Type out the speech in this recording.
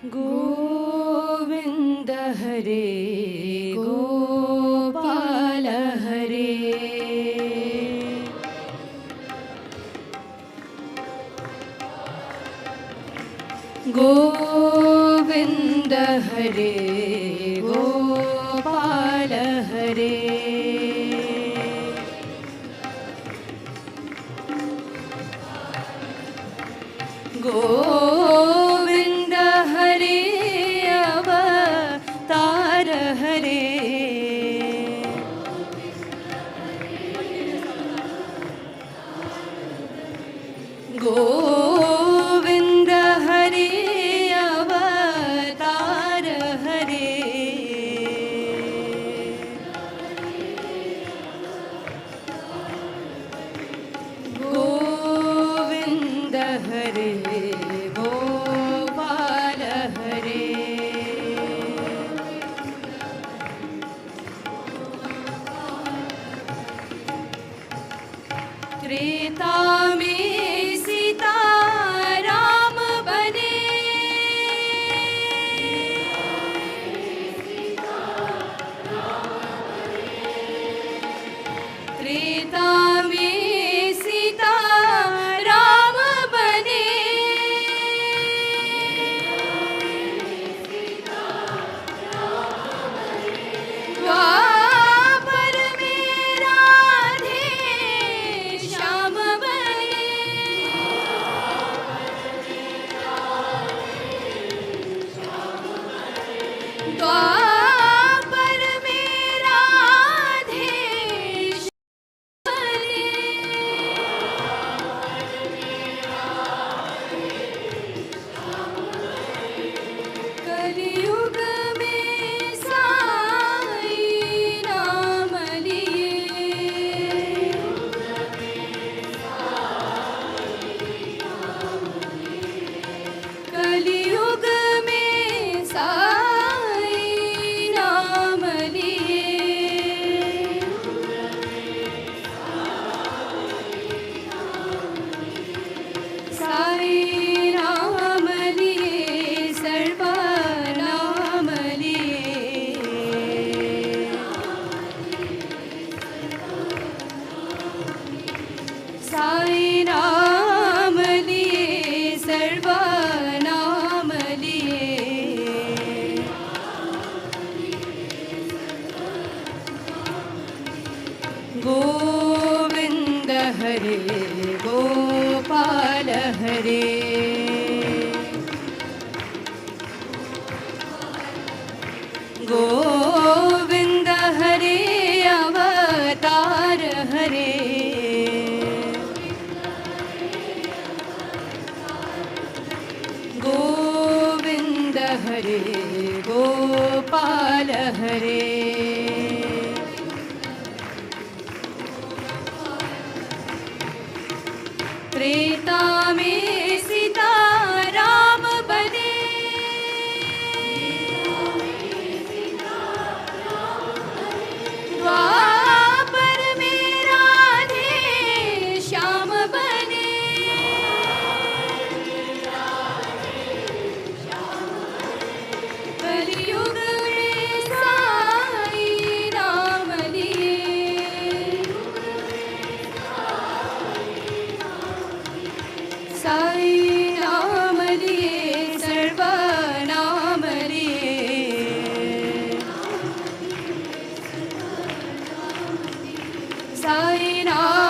गोविंद हरे गोपाल हरे गोविंद हरे गोपाल हरे गोविंद हरे अवतार हरे गोविंद हरे अवतार हरे गोविंद हरे गोपाल हरे त्रेता में सीता राम बने त्रेता में सीता राम बने द्वापर में राधे श्याम बने द्वापर में राधे कलियुग में साईं नाम लिए कलियुग में साईं नाम लिए साईं नाम लिए सर्वनाम लिए साईं नाम लिए सर्वनाम लिए गोविंद हरे गोपाल हरे गोविंद हरे अवतार हरे गोविंद हरे गोपाल हरे त्रेता में सीता राम बने द्वापर में राधे श्याम बने कलियुग में साईं नाम लिए साईं नाम लिए सर्वनाम लिए साईं नाम